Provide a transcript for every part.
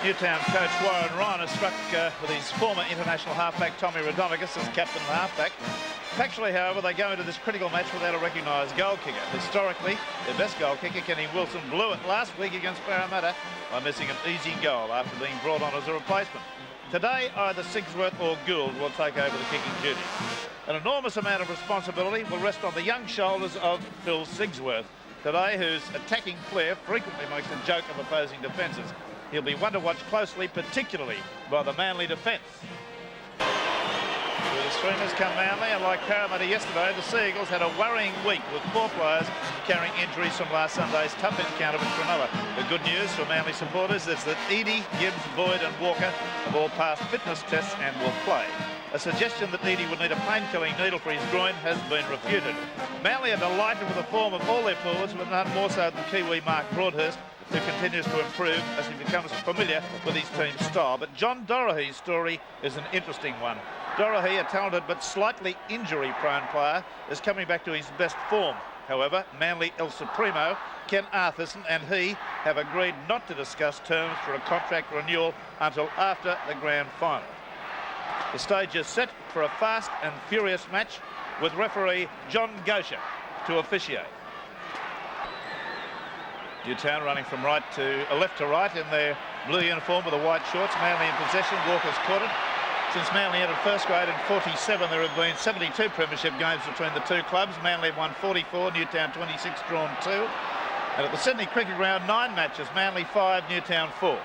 Newtown coach Warren Ryan has struck with his former international halfback Tommy Rodonigas as captain and halfback. Factually, however, they go into this critical match without a recognised goal kicker. Historically, their best goal kicker, Kenny Wilson, blew it last week against Parramatta by missing an easy goal after being brought on as a replacement. Today, either Sigsworth or Gould will take over the kicking duties. An enormous amount of responsibility will rest on the young shoulders of Phil Sigsworth today, whose attacking flair frequently makes a joke of opposing defences. He'll be one to watch closely, particularly by the Manly defence. The streamers come Manly, and like Parramatta yesterday, the Sea Eagles had a worrying week with 4 players carrying injuries from last Sunday's tough encounter with Cronulla. The good news for Manly supporters is that Edie, Gibbs, Boyd and Walker have all passed fitness tests and will play. A suggestion that Edie would need a pain-killing needle for his groin has been refuted. Manly are delighted with the form of all their forwards, but none more so than Kiwi Mark Broadhurst, who continues to improve as he becomes familiar with his team's style. But John Dorahy's story is an interesting one. Dorahy, a talented but slightly injury-prone player, is coming back to his best form. However, Manly El Supremo, Ken Arthurson and he have agreed not to discuss terms for a contract renewal until after the grand final. The stage is set for a fast and furious match with referee John Gosher to officiate. Newtown running from left to right in their blue uniform with the white shorts. Manly in possession. Walker's caught it. Since Manly entered first grade in 47, there have been 72 premiership games between the two clubs. Manly have won 44, Newtown 26, drawn 2. And at the Sydney Cricket Ground, 9 matches. Manly 5, Newtown 4.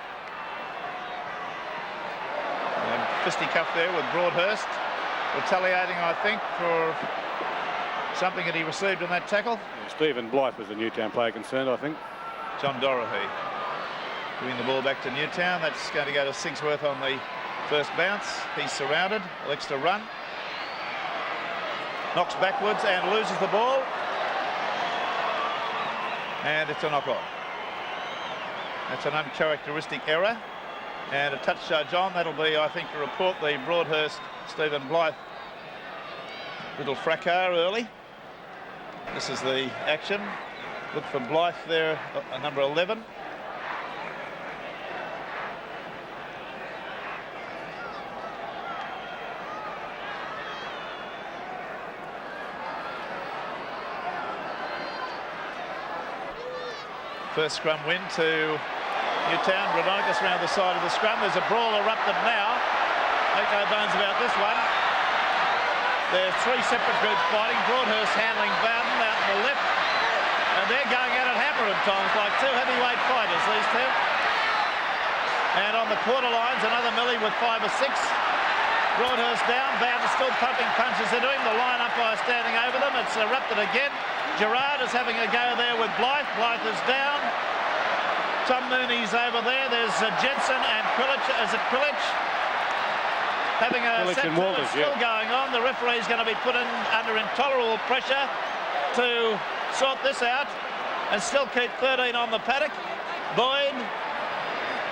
And fisticuff there with Broadhurst, retaliating, I think, for something that he received in that tackle. Yeah, Stephen Blythe was the Newtown player concerned, I think. John Dorahy giving the ball back to Newtown. That's going to go to Sigsworth on the first bounce. He's surrounded, elects to run. Knocks backwards and loses the ball. And it's a knock-on. That's an uncharacteristic error. And a touch charge on. That'll be, I think, to report the Broadhurst Stephen Blythe little fracas early. This is the action. Look for Blythe there, number 11. First scrum win to Newtown. Rodonigas around the side of the scrum. There's a brawl erupted now. Make no bones about this one. There's 3 separate groups fighting. Broadhurst handling Bowden out on the left. And they're going at it hammer at times, like 2 heavyweight fighters, these two. And on the quarter lines, another Millie with 5 or 6. Broadhurst down. Bowden still pumping punches into him. The line umpire standing over them. It's erupted again. Gerard is having a go there with Blythe. Blythe is down. Tom Mooney's over there. There's Jensen and Quilich. Is it Quilich? Having a set still going on. The referee's going to be put under intolerable pressure to sort this out and still keep 13 on the paddock. Boyd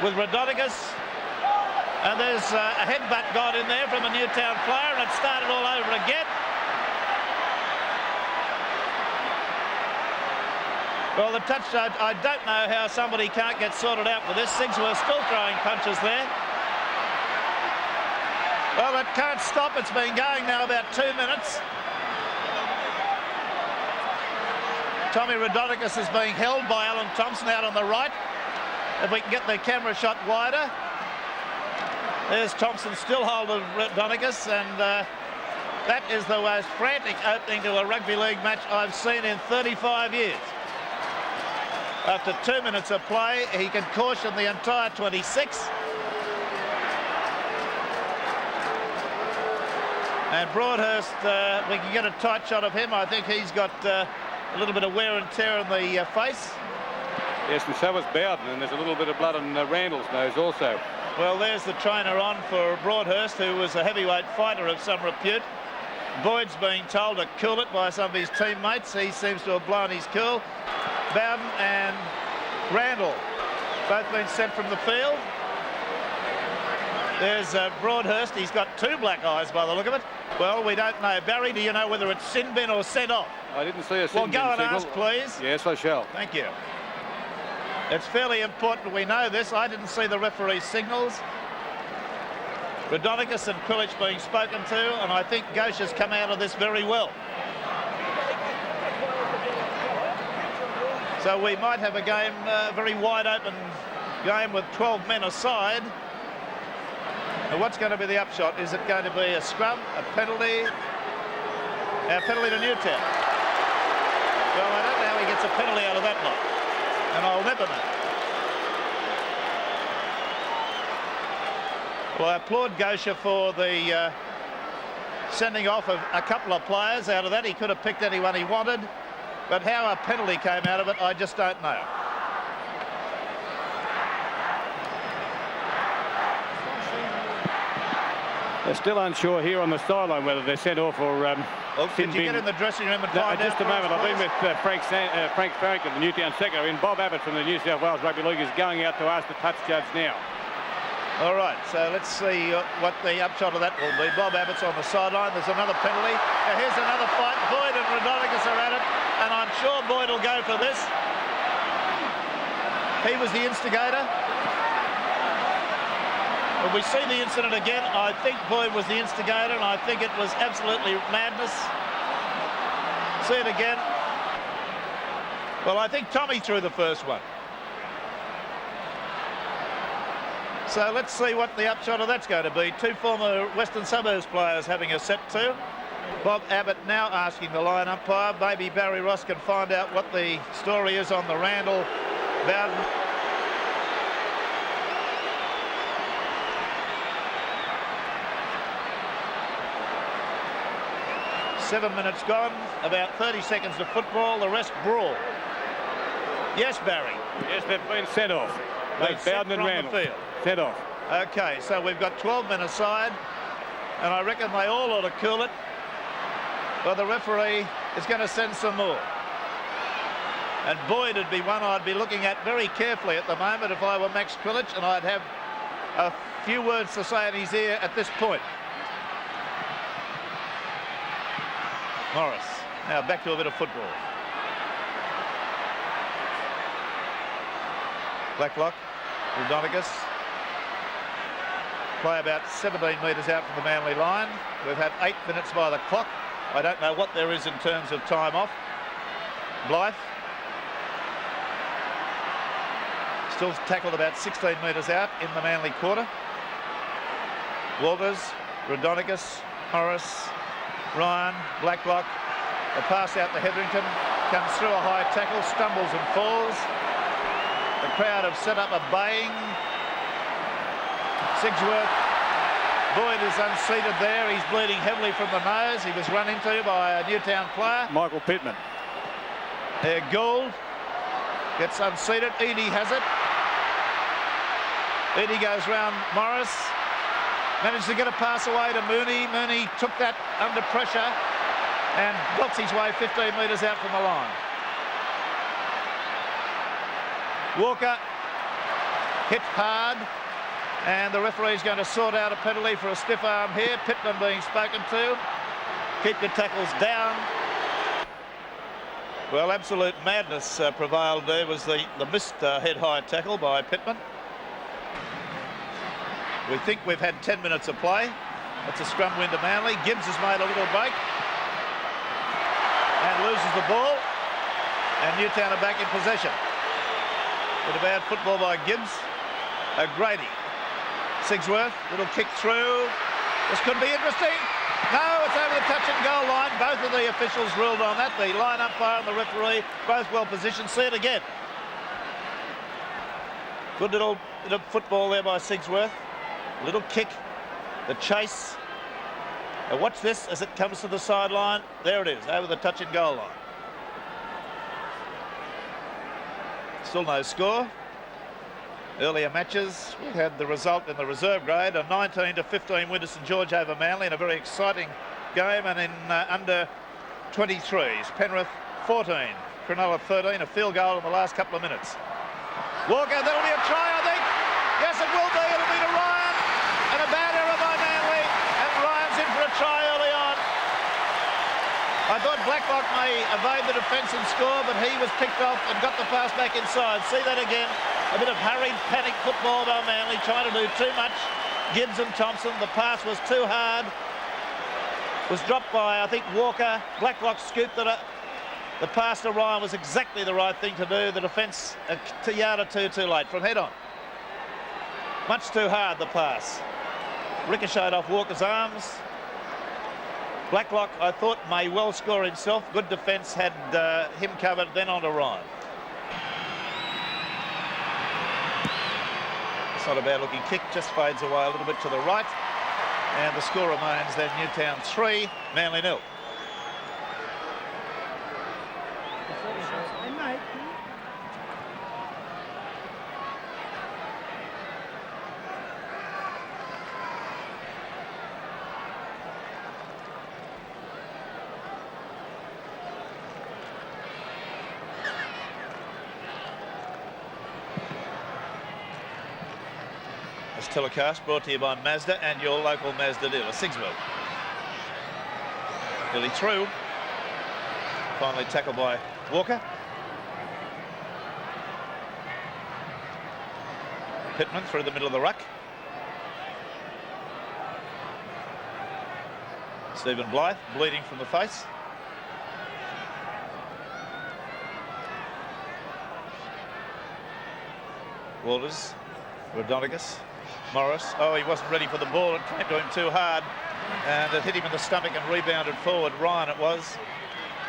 with Rodonigas. And there's a headbutt got in there from a Newtown player, and it started all over again. Well, the touch, I don't know how somebody can't get sorted out with this. Sigsworth still throwing punches there. Well, it can't stop. It's been going now about 2 minutes. Tommy Rodonigas is being held by Alan Thompson out on the right. If we can get the camera shot wider. There's Thompson still holding Rodonigas, and that is the most frantic opening to a rugby league match I've seen in 35 years. After 2 minutes of play, he can caution the entire 26. And Broadhurst, we can get a tight shot of him. I think he's got a little bit of wear and tear in the face. Yes, and so was Bowden, and there's a little bit of blood on Randall's nose also. Well, there's the trainer on for Broadhurst, who was a heavyweight fighter of some repute. Boyd's being told to cool it by some of his teammates. He seems to have blown his cool. Bowden and Randall both been sent from the field. There's Broadhurst. He's got 2 black eyes by the look of it. Well, we don't know. Barry, do you know whether it's sin bin or sent off? I didn't see a sin bin. Well, go and ask, please. Yes, I shall. Thank you. It's fairly important we know this. I didn't see the referee's signals. Rodonicus and Quilich being spoken to, and I think Ghosh has come out of this very well. So we might have a game, very wide open game with 12 men aside. Now what's going to be the upshot? Is it going to be a scrum, a penalty? A penalty to Newtown. Well, I don't know how he gets a penalty out of that lot, and I'll never know. Well, I applaud Gosha for the sending off of a couple of players out of that. He could have picked anyone he wanted, but how a penalty came out of it, I just don't know. They're still unsure here on the sideline whether they're sent off or... Did you get in the dressing room and find out? Just a moment. I've been with Frank Farrington, the Newtown secretary, and Bob Abbott from the New South Wales Rugby League is going out to ask the touch judge now. All right, so let's see what the upshot of that will be. Bob Abbott's on the sideline. There's another penalty. Now here's another fight. Boyd and Rodonicus are at it, and I'm sure Boyd will go for this. He was the instigator. When we see the incident again, I think Boyd was the instigator, and I think it was absolutely madness. See it again. Well, I think Tommy threw the first one. So let's see what the upshot of that's going to be. Two former Western Suburbs players having a set to. Bob Abbott now asking the line umpire. Maybe Barry Ross can find out what the story is on the Randall Bowden. Seven minutes gone, about 30 seconds of football, the rest brawl. Yes, Barry. Yes, they've been sent off. Both Bowden and Randall. The field. Sent off. Okay, so we've got 12 men aside, and I reckon they all ought to cool it, but the referee is going to send some more. And Boyd would be one I'd be looking at very carefully at the moment if I were Max Quilich, and I'd have a few words to say in his ear at this point. Morris. Now back to a bit of football. Blacklock, Rodonicus. Play about 17 metres out from the Manly line. We've had 8 minutes by the clock. I don't know what there is in terms of time off. Blythe. Still tackled about 16 metres out in the Manly quarter. Walters, Rodonicus, Morris, Ryan, Blacklock. The pass out to Hetherington, comes through a high tackle, stumbles and falls. The crowd have set up a baying. Sigsworth. Boyd is unseated there. He's bleeding heavily from the nose. He was run into by a Newtown player. Michael Pittman. Gould gets unseated. Eadie has it. Eadie goes round Morris. Managed to get a pass away to Mooney. Mooney took that under pressure and blocks his way 15 metres out from the line. Walker hit hard, and the referee's going to sort out a penalty for a stiff arm here. Pittman being spoken to. Keep your tackles down. Well, absolute madness prevailed there. Was the missed head-high tackle by Pittman. We think we've had 10 minutes of play. That's a scrum win to Manly. Gibbs has made a little break and loses the ball, and Newtown are back in possession. Bit of bad football by Gibbs. O'Grady. Sigsworth, little kick through. This could be interesting. No, it's over the touch and goal line. Both of the officials ruled on that. The line umpire and the referee, both well positioned. See it again. Good little bit of football there by Sigsworth. Little kick, the chase. Now watch this as it comes to the sideline. There it is, over the touch and goal line. Still no score. Earlier matches, we had the result in the reserve grade, a 19-15 win to St George over Manly in a very exciting game, and in under 23s. Penrith 14, Cronulla 13, a field goal in the last couple of minutes. Walker, that'll be a try, I think. Yes, it will be. It'll be to Ryan. And a bad error by Manly, and Ryan's in for a try early on. I thought Blacklock may evade the defence and score, but he was picked off and got the pass back inside. See that again? A bit of hurried, panic football by Manly, trying to do too much. Gibbs and Thompson, the pass was too hard. Was dropped by, I think, Walker. Blacklock scooped it up. The pass to Ryan was exactly the right thing to do. The defence a yard or two too late from head on. Much too hard, the pass. Ricocheted off Walker's arms. Blacklock, I thought, may well score himself. Good defence, had him covered, then on to Ryan. It's not a bad looking kick, just fades away a little bit to the right. And the score remains then Newtown 3, Manly 0. This telecast brought to you by Mazda and your local Mazda dealer, Sigsworth. Nearly through. Finally tackled by Walker. Pittman through the middle of the ruck. Stephen Blythe bleeding from the face. Walters, Rodonigus, Morris. Oh, he wasn't ready for the ball. It came to him too hard. And it hit him in the stomach and rebounded forward. Ryan it was.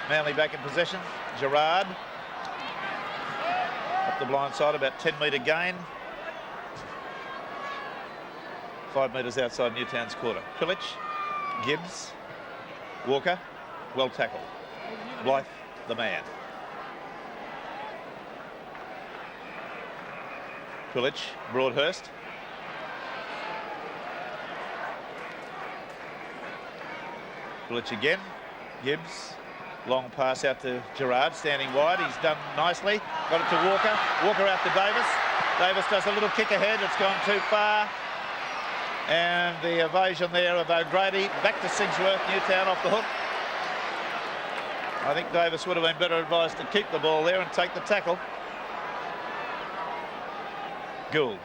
Manly back in possession. Gerard. Up the blind side, about 10-metre gain. 5 metres outside Newtown's quarter. Pilic, Gibbs, Walker, well tackled. Blythe, the man. Pilic, Broadhurst. Pilic again. Gibbs. Long pass out to Gerard, standing wide. He's done nicely. Got it to Walker. Walker out to Davis. Davis does a little kick ahead. It's gone too far. And the evasion there of O'Grady. Back to Sigsworth. Newtown off the hook. I think Davis would have been better advised to keep the ball there and take the tackle. Gould.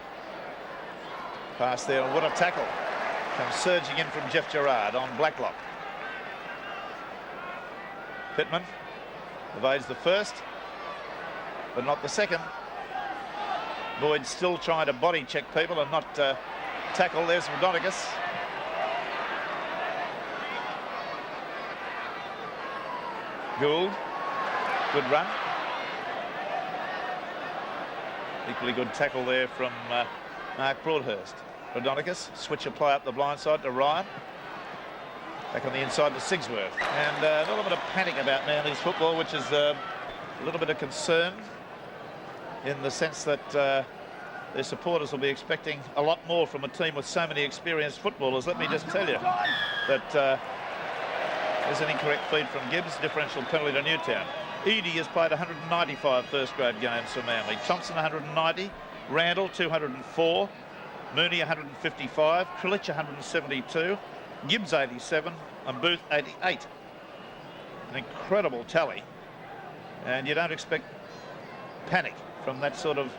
Pass there, and what a tackle. Comes surging in from Jeff Gerard on Blacklock. Pittman evades the first, but not the second. Boyd still trying to body check people and not tackle. There's Rodonigus. Gould, good run. Equally good tackle there from Mark Broadhurst. Rodonigus, switch of play up the blind side to Ryan. Back on the inside to Sigsworth. And a little bit of panic about Manly's football, which is a little bit of concern in the sense that their supporters will be expecting a lot more from a team with so many experienced footballers. Let me just tell you that there's an incorrect feed from Gibbs, differential penalty to Newtown. Eadie has played 195 first-grade games for Manly. Thompson 190, Randall 204, Mooney 155, Krilich 172, Gibbs 87 and Booth 88. An incredible tally, and you don't expect panic from that sort of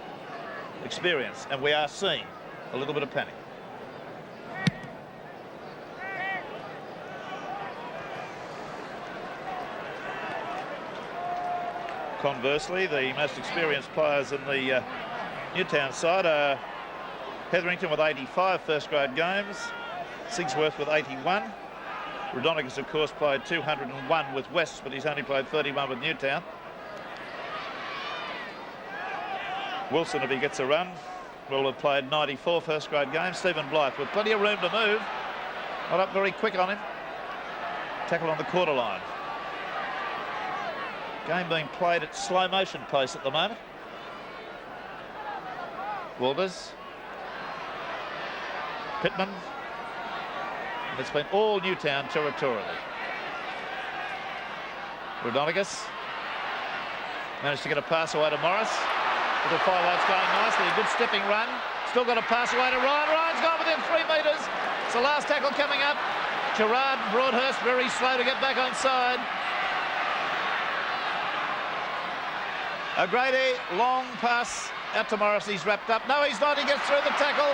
experience, and we are seeing a little bit of panic. Conversely, the most experienced players in the Newtown side are Hetherington with 85 first-grade games, Sigsworth with 81. Rodonigus, of course, played 201 with West, but he's only played 31 with Newtown. Wilson, if he gets a run, will have played 94 first-grade games. Stephen Blythe with plenty of room to move. Not up very quick on him. Tackle on the quarter line. Game being played at slow motion pace at the moment. Walters. Pittman. And it's been all Newtown territorially. Rodonigus managed to get a pass away to Morris. Little 5-8's going nicely. A good stepping run. Still got a pass away to Ryan. Ryan's gone within 3 metres. It's the last tackle coming up. Gerard Broadhurst very slow to get back on side. O'Grady, long pass out to Morris. He's wrapped up. No, he's not. He gets through the tackle.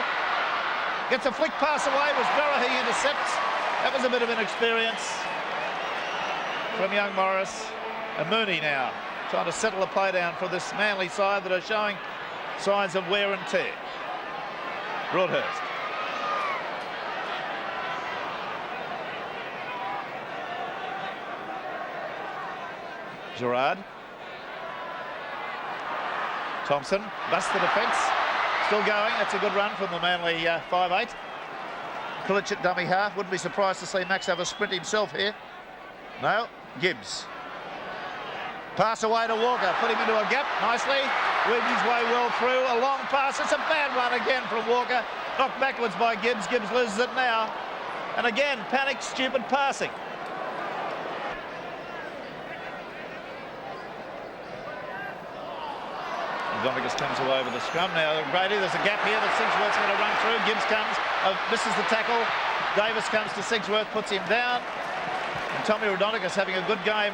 Gets a flick pass away. Was Dorahy intercepts. That was a bit of inexperience from young Morris. And Mooney now trying to settle the play down for this Manly side that are showing signs of wear and tear. Broadhurst. Gerard. Thompson busts the defence. Still going. That's a good run from the Manly 5'8". Kulich at dummy half. Wouldn't be surprised to see Max have a sprint himself here. No. Gibbs. Pass away to Walker. Put him into a gap nicely. Weaved his way well through. A long pass. It's a bad one again from Walker. Knocked backwards by Gibbs. Gibbs loses it now. And again, panic, stupid passing. Donegas comes away with the scrum. Now, Brady, there's a gap here that Sigsworth's going to run through. Gibbs comes, misses the tackle. Davis comes to Sigsworth, puts him down. And Tommy Raudonikis having a good game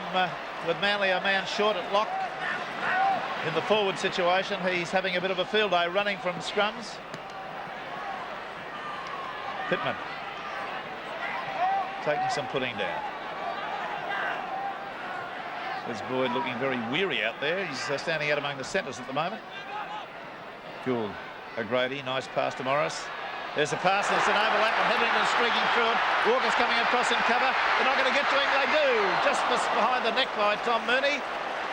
with Manly, a man short at lock. In the forward situation, he's having a bit of a field day running from scrums. Pittman taking some putting down. There's Boyd looking very weary out there. He's standing out among the centres at the moment. Gould, O'Grady, nice pass to Morris. There's a pass, there's an overlap, and Hetherington streaking through it. Walker's coming across in cover. They're not going to get to him, they do. Just missed behind the neck by Tom Mooney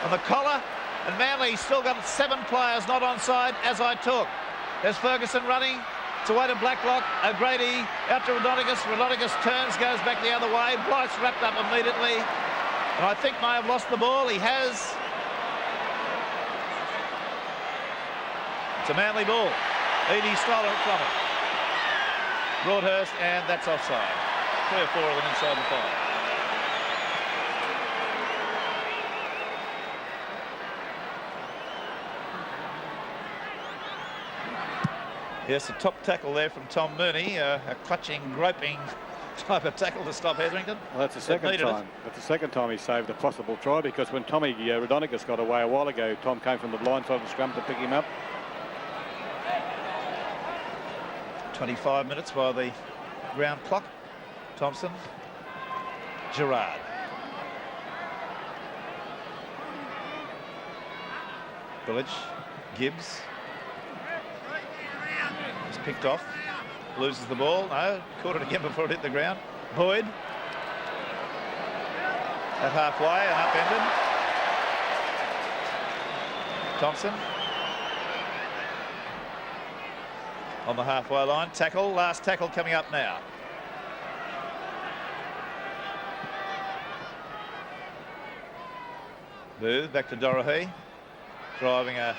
on the collar. And Manly's still got 7 players not onside as I talk. There's Ferguson running. It's away to Blacklock. O'Grady out to Raudonikis. Raudonikis turns, goes back the other way. Blythe's wrapped up immediately. And I think may have lost the ball. He has. It's a Manly ball. Edie stole it from it. Broadhurst, and that's offside. 3 or 4 of them inside the 5. Yes, a top tackle there from Tom Mooney. A clutching, groping type of tackle to stop Hetherington. Well, that's the second time. That's the second time he saved a possible try, because when Tommy Raudonikis got away a while ago, Tom came from the blind side of the scrum to pick him up. 25 minutes by the ground clock. Thompson. Gerard. Village. Gibbs. He's picked off. Loses the ball. No, caught it again before it hit the ground. Boyd. At halfway and upended. Thompson. On the halfway line. Tackle. Last tackle coming up now. Booth back to Dorahy. Driving a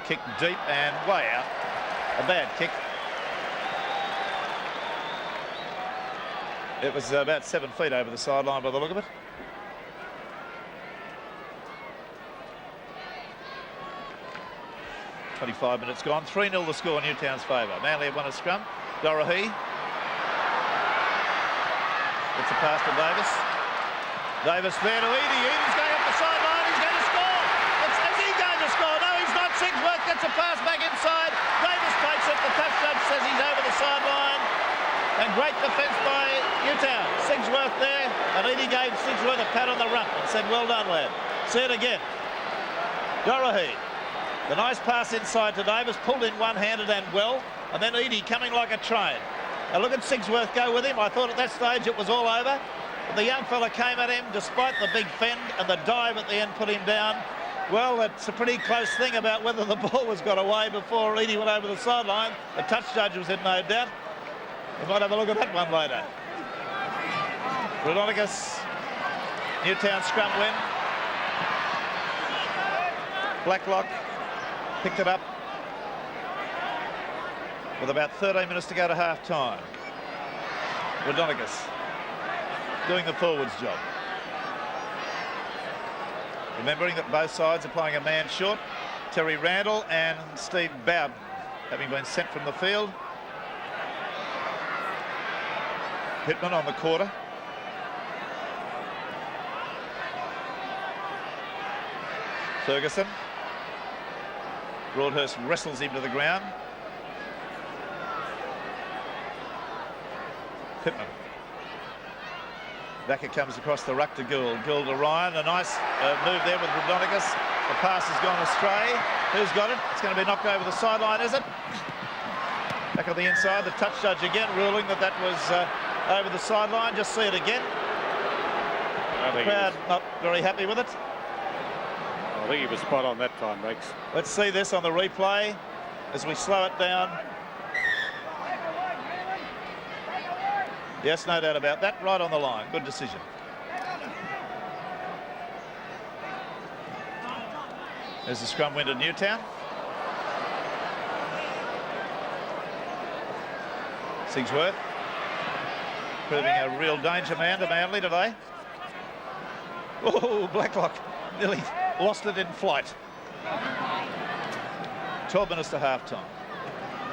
kick deep and way out. A bad kick. It was about 7 feet over the sideline by the look of it. .25 minutes gone. 3-0 the score in Newtown's favour. Manly have won a scrum. Dorahy. It's a pass to Davis. Davis there to Edie. Edie's going up the sideline. He's going to score. Is he going to score? No, he's not. Sigsworth gets a pass back inside. Davis takes it. The touch judge says he's over the sideline. And great defence by Newtown. Sigsworth there, and Edie gave Sigsworth a pat on the rump and said, well done, lad. See it again. Dorahy. The nice pass inside to Davis, pulled in one-handed and well, and then Edie coming like a train. Now look at Sigsworth go with him. I thought at that stage it was all over. But the young fella came at him despite the big fend, and the dive at the end put him down. Well, that's a pretty close thing about whether the ball was got away before Edie went over the sideline. The touch judge was in no doubt. We might have a look at that one later. Raudonikis, Newtown scrum win. Blacklock picked it up with about 13 minutes to go to half time. Raudonikis doing the forwards job. Remembering that both sides are playing a man short. Terry Randall and Steve Bowden having been sent from the field. Pittman on the quarter. Ferguson. Broadhurst wrestles him to the ground. Pittman. Back it comes across the ruck to Gould. Gould to Ryan. A nice move there with Rhodonicus. The pass has gone astray. Who's got it? It's going to be knocked over the sideline, is it? Back on the inside. The touch judge again ruling that that was over the sideline. Just see it again. The crowd not very happy with it. I think he was spot on that time, Rex. Let's see this on the replay as we slow it down. Yes, no doubt about that. Right on the line. Good decision. There's the scrum win to Newtown. Sigsworth proving a real danger man to Manly today. Oh, Blacklock nearly lost it in flight. 12 minutes to half time.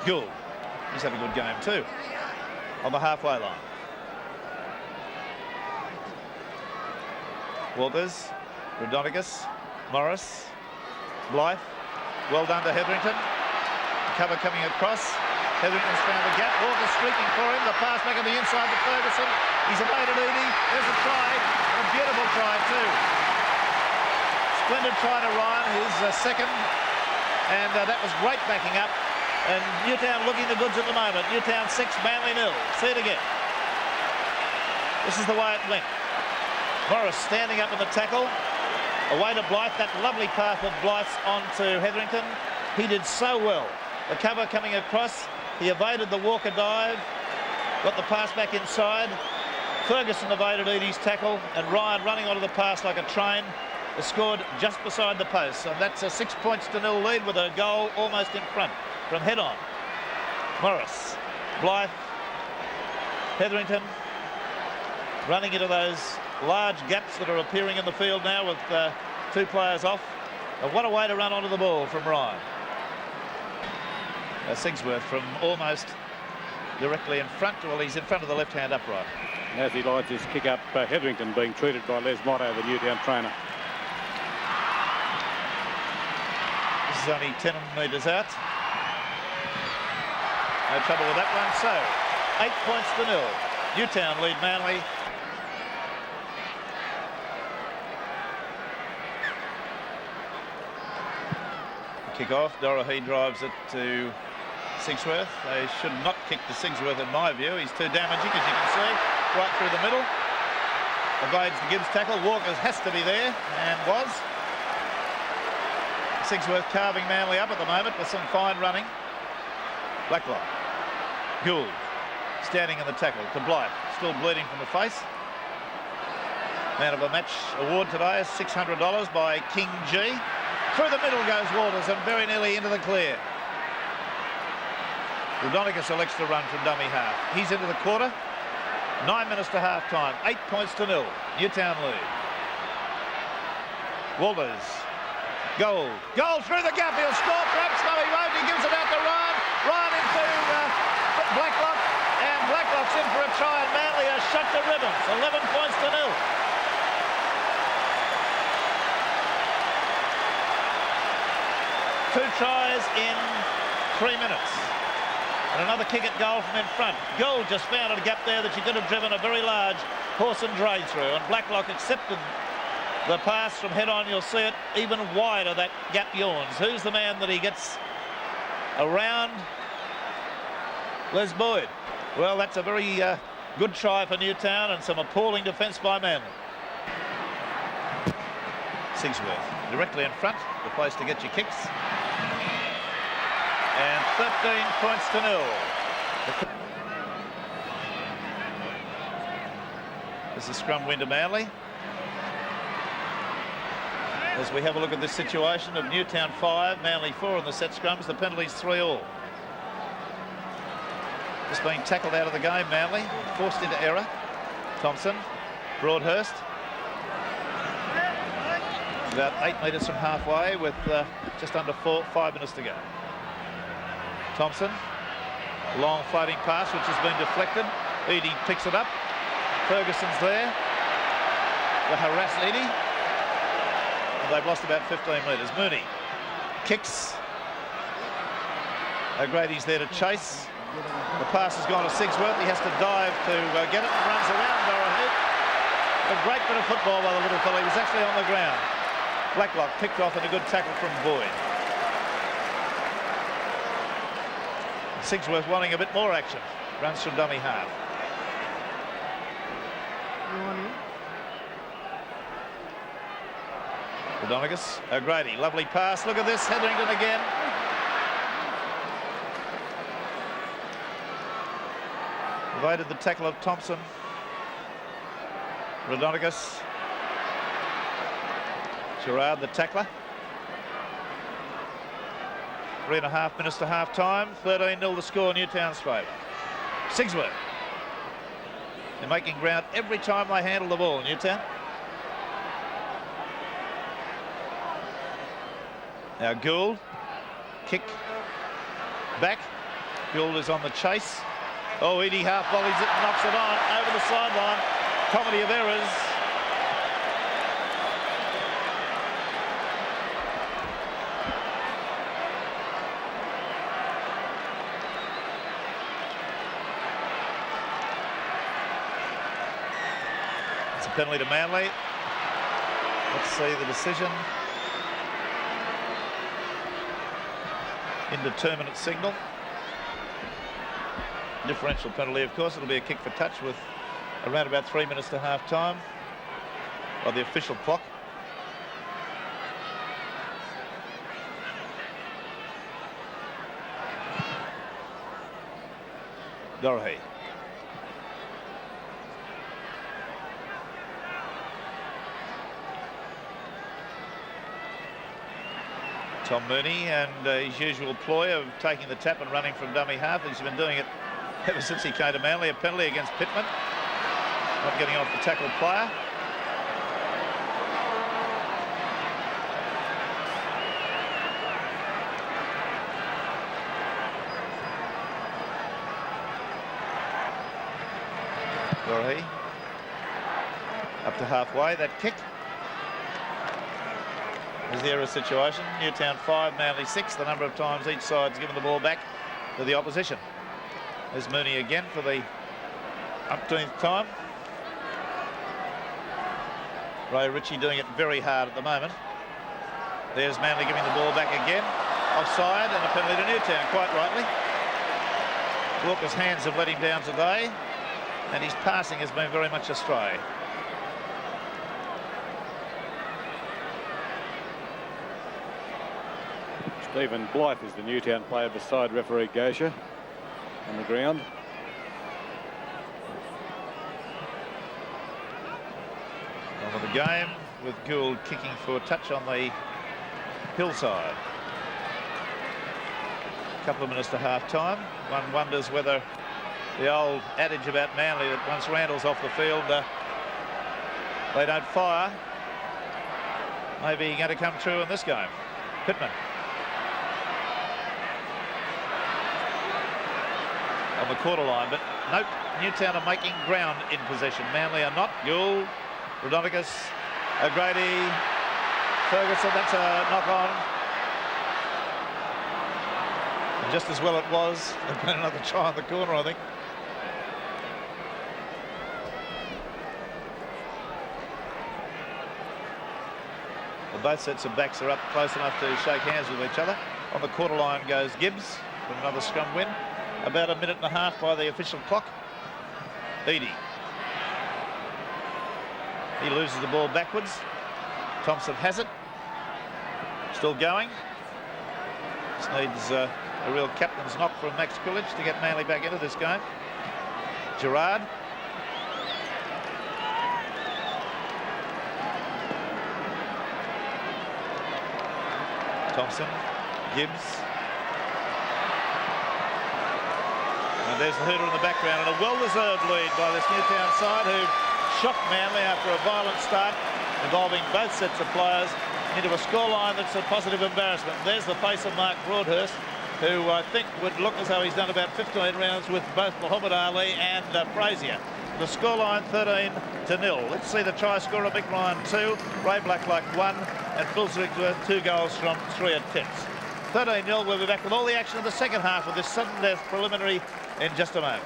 Gould, he's had a good game too. On the halfway line. Walters, Rhodonicus, Morris, Blythe. Well done to Hetherington. Cover coming across. Hetherington's found the gap. Walters streaking for him. The pass back on the inside to Ferguson. He's evaded Edie. There's a try. A beautiful try too. Splendid try to Ryan, his second. And that was great backing up. And Newtown looking the goods at the moment. Newtown 6, Manly 0. See it again. This is the way it went. Morris standing up in the tackle. Away to Blythe. That lovely pass of Blythe's onto Hetherington. He did so well. The cover coming across. He evaded the Walker dive. Got the pass back inside. Ferguson evaded Edie's tackle. And Ryan running onto the pass like a train. Has scored just beside the post. And that's a 6 points to 0 lead with a goal almost in front from head on. Morris, Blythe, Hetherington running into those large gaps that are appearing in the field now with 2 players off. And what a way to run onto the ball from Ryan. Sigsworth from almost directly in front. Well, he's in front of the left-hand upright. As he lines his kick up, Hetherington being treated by Les Motto, the Newtown trainer. This is only 10 metres out. No trouble with that one. So, 8 points to 0. Newtown lead Manly. Kick off. Dorohee drives it to Sigsworth. They should not kick to Sigsworth in my view. He's too damaging, as you can see, right through the middle. Evades the Gibbs tackle. Walkers has to be there, and was. Sigsworth carving Manly up at the moment with some fine running. Blacklock. Gould standing in the tackle to Blythe, still bleeding from the face. Man of the match award today is $600 by King G. Through the middle goes Walters and very nearly into the clear. Rhodonicus elects to run from dummy half. He's into the quarter. 9 minutes to half time. 8 points to 0. Newtown lead. Walters. Goal. Goal through the gap. He'll score perhaps. No, he won't. He gives it out to Ryan. Ryan into Blacklock. And Blacklock's in for a try. And Manly are shut to ribbons. 11 points to 0. Two tries in 3 minutes. And another kick at goal from in front. Gould just found a gap there that you could have driven a very large horse and dray through. And Blacklock accepted the pass from head on. You'll see it even wider, that gap yawns. Who's the man that he gets around? Les Boyd. Well, that's a very good try for Newtown and some appalling defence by Manly. Sigsworth directly in front, the place to get your kicks. And 13 points to 0. This is scrum win to Manly. As we have a look at this situation of Newtown 5, Manly 4 in the set scrums, the penalties 3-all. Just being tackled out of the game, Manly, forced into error. Thompson, Broadhurst. About 8 metres from halfway with just under 5 minutes to go. Thompson, long floating pass which has been deflected. Edie picks it up. Ferguson's there to harass Edie. And they've lost about 15 metres. Mooney kicks O'Grady's there to chase. The pass has gone to Sigsworth. He has to dive to get it and runs around Dorothy. A great bit of football by the little fellow. He was actually on the ground. Blacklock picked off and a good tackle from Boyd. Sigsworth wanting a bit more action. Runs from dummy half. Rodonigus, O'Grady, lovely pass. Look at this, Hetherington again. Evaded the tackle of Thompson. Rodonigus. Gerard, the tackler. 3.5 minutes to half time. 13-0 the score, Newtown's favour. Sigsworth. They're making ground every time they handle the ball, Newtown. Now Gould, kick, back. Gould is on the chase. Oh, Eadie half volleys it and knocks it on over the sideline. Comedy of errors. It's a penalty to Manly. Let's see the decision. Indeterminate signal. Differential penalty, of course. It'll be a kick for touch with around about 3 minutes to half time by the official clock. Dorothy. Tom Mooney and his usual ploy of taking the tap and running from dummy half. He's been doing it ever since he came to Manly. A penalty against Pittman. Not getting off the tackle player. Dorothy. Up to halfway, that kick. Is the error situation. Newtown 5, Manly 6. The number of times each side's given the ball back to the opposition. There's Mooney again for the umpteenth time. Ray Ritchie doing it very hard at the moment. There's Manly giving the ball back again. Offside and a penalty to Newtown, quite rightly. Walker's hands have let him down today, and his passing has been very much astray. Stephen Blythe is the Newtown player beside referee Gosha on the ground. On with the game with Gould kicking for a touch on the hillside. A couple of minutes to half time. One wonders whether the old adage about Manly that once Randall's off the field, they don't fire, maybe going to come true in this game. Pittman. On the quarter line, but nope, Newtown are making ground in possession. Manly are not. Gould, Rodonigus, O'Grady, Ferguson, that's a knock on. And just as well it was. There's been another try on the corner, I think. Well, both sets of backs are up close enough to shake hands with each other. On the quarter line goes Gibbs for another scrum win. About a minute and a half by the official clock. Eadie. He loses the ball backwards. Thompson has it. Still going. This needs a real captain's knock from Max Coolidge to get Manly back into this game. Gerard. Thompson. Gibbs. And there's the hooter in the background, and a well-deserved lead by this Newtown side who shocked Manly after a violent start involving both sets of players into a scoreline that's a positive embarrassment. There's the face of Mark Broadhurst, who I think would look as though he's done about 15 rounds with both Muhammad Ali and Frazier. The scoreline 13-0. Let's see the try scorer, Mick Ryan 2, Ray Blacklock 1, and Phil Sigsworth 2 goals from 3 attempts. 13-0. We'll be back with all the action of the second half of this sudden death preliminary in just a moment.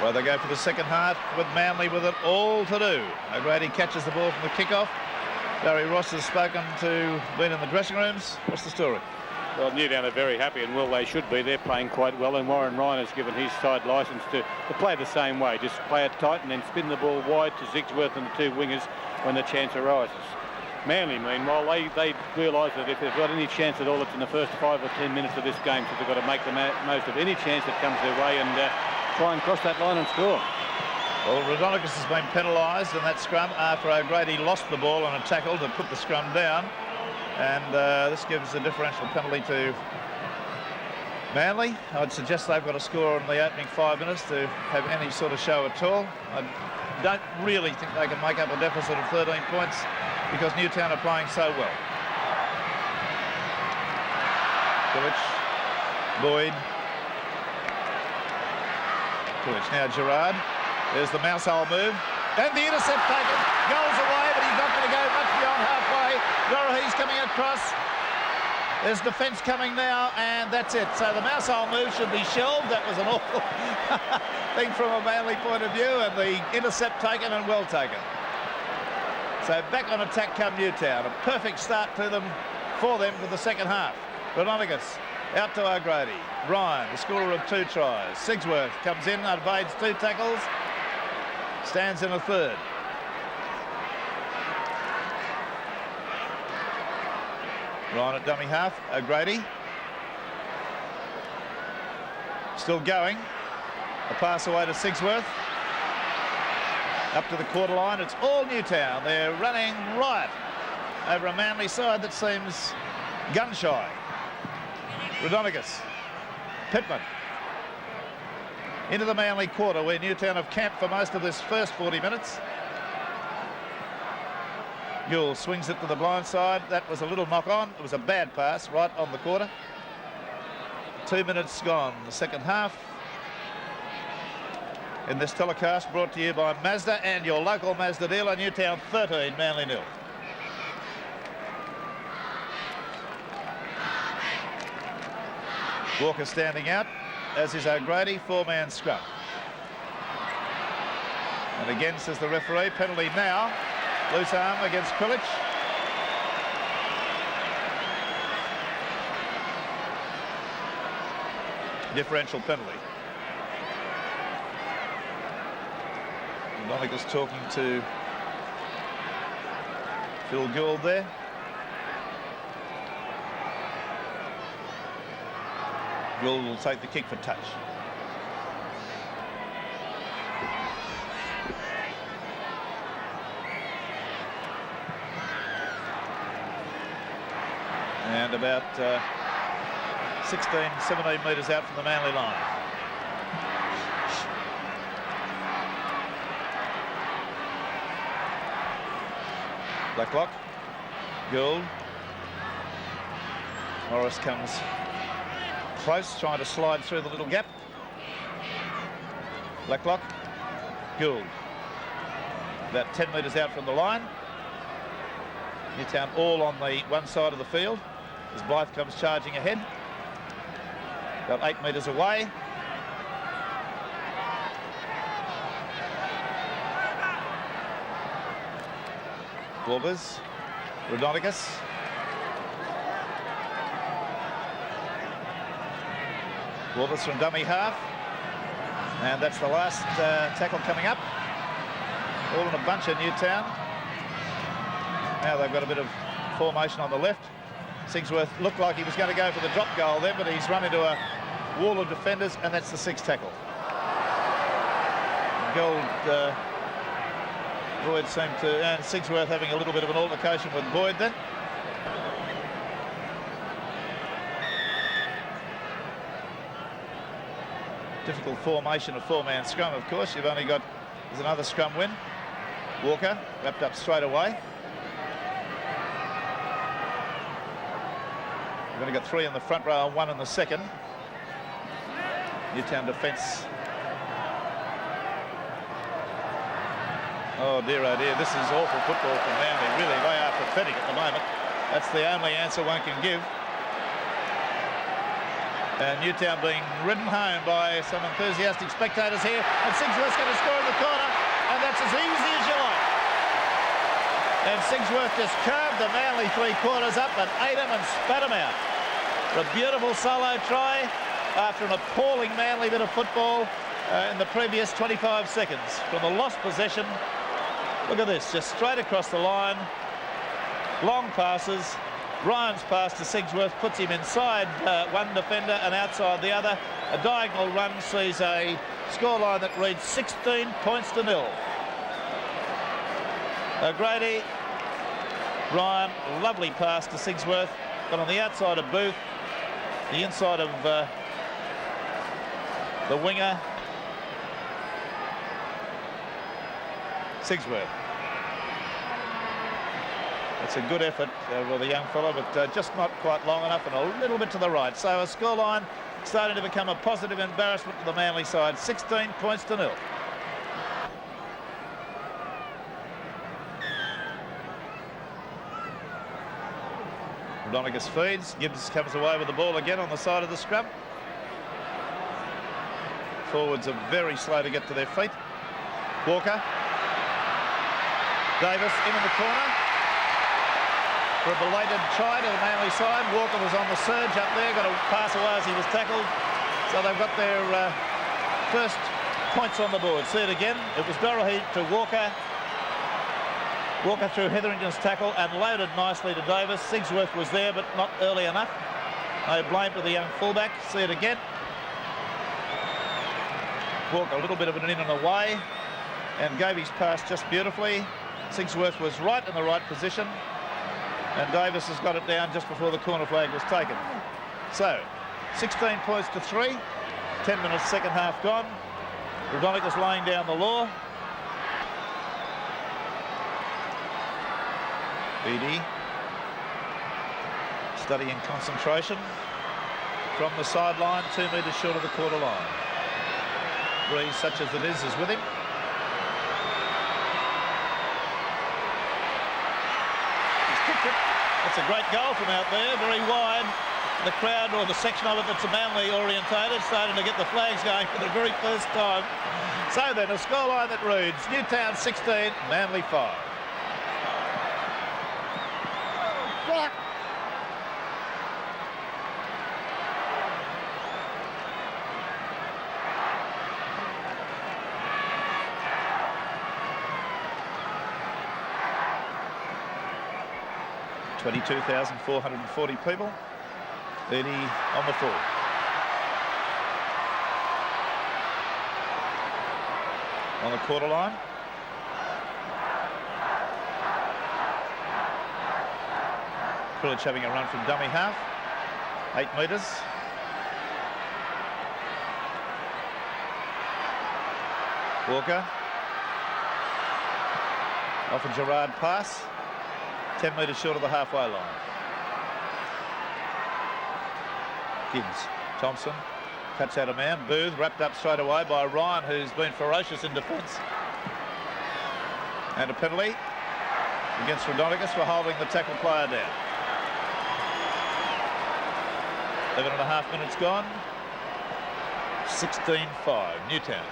Well, they go for the second half with Manly with it all to do. O'Grady catches the ball from the kickoff. Barry Ross has spoken to, been in the dressing rooms. What's the story? Well, Newtown are very happy, and well, they should be. They're playing quite well, and Warren Ryan has given his side licence to play the same way. Just play it tight and then spin the ball wide to Zigsworth and the two wingers when the chance arises. Manly, meanwhile, they realise that if they've got any chance at all, it's in the first 5 or 10 minutes of this game, so they've got to make the most of any chance that comes their way and try and cross that line and score. Well, Rodonicus has been penalised in that scrum after O'Grady lost the ball on a tackle to put the scrum down. And this gives a differential penalty to Manly. I'd suggest they've got to score in the opening 5 minutes to have any sort of show at all. I don't really think they can make up a deficit of 13 points because Newtown are playing so well. Kulich, Boyd. Kulich, now Gerard. There's the mouse hole move. And the intercept taken. Goals away, but he's not going to go much beyond halfway. Gorohe's coming across. There's defence coming now, and that's it. So the mouse hole move should be shelved. That was an awful thing from a Manly point of view, and the intercept taken and well taken. So back on attack come Newtown. A perfect start to them, for the second half. Rodonicus out to O'Grady. Ryan, the scorer of 2 tries. Sigsworth comes in, evades 2 tackles. Stands in a third. Ryan at dummy half. O'Grady. Still going. A pass away to Sigsworth. Up to the quarter line. It's all Newtown. They're running riot over a Manly side that seems gun-shy. Rodonicus. Pittman. Into the Manly quarter where Newtown have camped for most of this first 40 minutes. Yule swings it to the blind side. That was a little knock on. It was a bad pass right on the quarter. 2 minutes gone, the second half. In this telecast brought to you by Mazda and your local Mazda dealer. Newtown 13, Manly 0. Walker standing out, as is O'Grady, 4-man scrum. And again, says the referee, penalty now. Loose arm against Kulich. Differential penalty. Rodonicus talking to Phil Gould there. Gould will take the kick for touch. And about 16, 17 metres out from the Manly line. Blacklock, Gould. Morris comes close, trying to slide through the little gap. Blacklock, Gould. About 10 metres out from the line. Newtown all on the one side of the field as Blythe comes charging ahead. About 8 metres away. Worbers, Rodonicus. Worbers from dummy half. And that's the last tackle coming up. All in a bunch at Newtown. Now they've got a bit of formation on the left. Sigsworth looked like he was going to go for the drop goal there, but he's run into a wall of defenders, and that's the 6th tackle. Gould, Boyd seemed to, and Sigsworth having a little bit of an altercation with Boyd then. Difficult formation of 4-man scrum, of course. You've only got, there's another scrum win. Walker wrapped up straight away. We've only got 3 in the front row and 1 in the second. Newtown defence. Oh dear, this is awful football from Manly. Really, they are pathetic at the moment. That's the only answer one can give. Newtown being ridden home by some enthusiastic spectators here. And Sigsworth's going to score in the corner, and that's as easy as you like. And Sigsworth just curved the Manly three-quarters up and ate him and spat him out. A beautiful solo try after an appalling Manly bit of football in the previous 25 seconds. From the lost possession, look at this, just straight across the line. Long passes. Ryan's pass to Sigsworth puts him inside one defender and outside the other. A diagonal run sees a scoreline that reads 16 points to 0. O'Grady, Ryan, lovely pass to Sigsworth, but on the outside of Booth, the inside of the winger, Sigsworth. It's a good effort with the young fellow, but just not quite long enough and a little bit to the right. So a scoreline starting to become a positive embarrassment to the Manly side. 16 points to 0. Rodonigus feeds. Gibbs comes away with the ball again on the side of the scrum. Forwards are very slow to get to their feet. Walker. Davis in the corner. For a belated try to the Manly side. Walker was on the surge up there, got to pass away as he was tackled. So they've got their first points on the board. See it again. It was Dorahy to Walker. Walker through Hetherington's tackle and loaded nicely to Davis. Sigsworth was there, but not early enough. No blame to the young fullback. See it again. Walker a little bit of an in and away and gave his pass just beautifully. Sigsworth was right in the right position. And Davis has got it down just before the corner flag was taken. So, 16 points to 3. 10 minutes, second half gone. Rodonigus laying down the law. Beattie studying concentration. From the sideline, 2 metres short of the quarter line. Breeze, such as it is with him. It's a great goal from out there, very wide. The crowd, or the section of it that's Manly orientated, starting to get the flags going for the very first time. So then, a scoreline that reads Newtown 16, Manly 5. $22,440 people. Eddie on the full. On the quarter line. Privilege having a run from dummy half. 8 metres. Walker. Off a Gerard pass. 10 metres short of the halfway line. Gibbs, Thompson, cuts out a man. Booth wrapped up straight away by Ryan, who's been ferocious in defence. And a penalty against Rodonigus for holding the tackle player down. 11.5 minutes gone. 16-5, Newtown.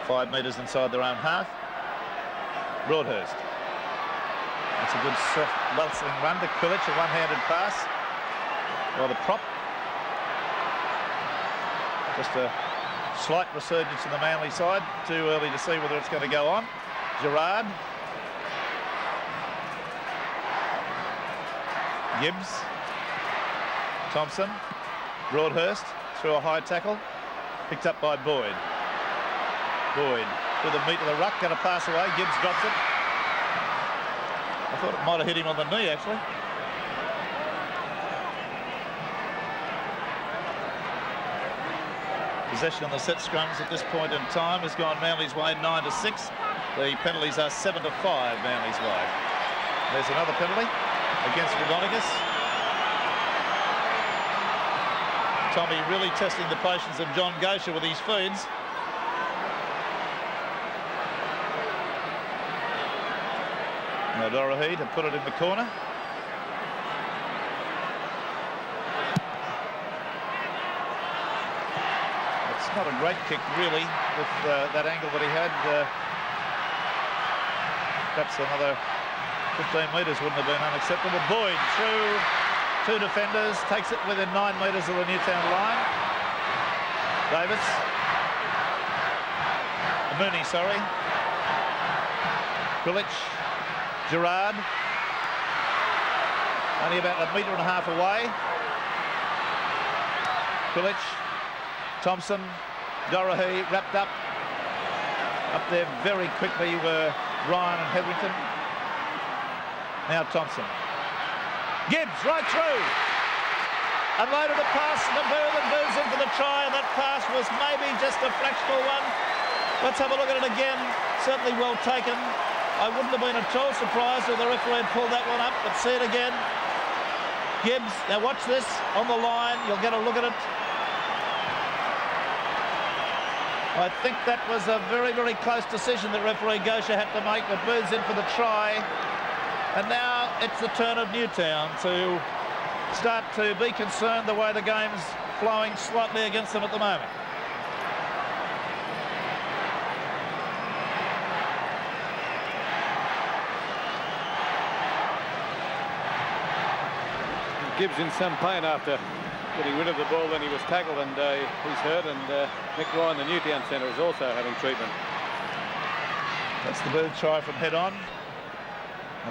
Five metres inside their own half. Broadhurst. That's a good bustling run to Kulich, a one-handed pass by the prop. Just a slight resurgence in the Manly side. Too early to see whether it's going to go on. Gerard. Gibbs. Thompson. Broadhurst through a high tackle. Picked up by Boyd. Boyd with the meat of the ruck, going to pass away. Gibbs drops it. I thought it might have hit him on the knee, actually. Possession on the set scrums at this point in time has gone Manly's way 9-6. The penalties are 7-5 Manly's way. There's another penalty against Rodonigus. Tommy really testing the patience of John Gosher with his feeds. Now Dorohee to put it in the corner. It's not a great kick really with that angle that he had. Perhaps another 15 metres wouldn't have been unacceptable. Boyd through two defenders, takes it within 9 metres of the Newtown line. Davis. Mooney, sorry. Grilic. Gerard. Only about a metre and a half away. Grilic. Thompson. Dorohee wrapped up. Up there very quickly were Ryan and Hetherington. Now Thompson. Gibbs right through. Unloaded a pass to Booth and Booth's in for the try, and that pass was maybe just a fractional one. Let's have a look at it again. Certainly well taken. I wouldn't have been at all surprised if the referee had pulled that one up, but see it again. Gibbs, now watch this on the line. You'll get a look at it. I think that was a very, very close decision that referee Gosha had to make, but Booth's in for the try. And now it's the turn of Newtown to start to be concerned the way the game's flowing slightly against them at the moment. Gibbs in some pain after getting rid of the ball when he was tackled, and he's hurt, and Nick Ryan, the Newtown centre, is also having treatment. That's the Booth try from head on.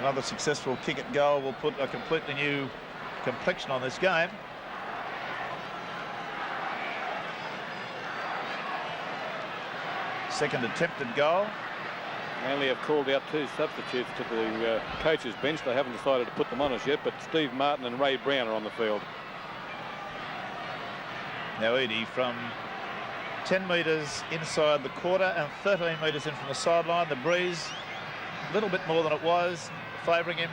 Another successful kick at goal will put a completely new complexion on this game. Second attempted goal. Manly have called out two substitutes to the coach's bench. They haven't decided to put them on as yet, but Steve Martin and Ray Brown are on the field. Now Edie from 10 metres inside the quarter and 13 metres in from the sideline. The breeze a little bit more than it was, favouring him.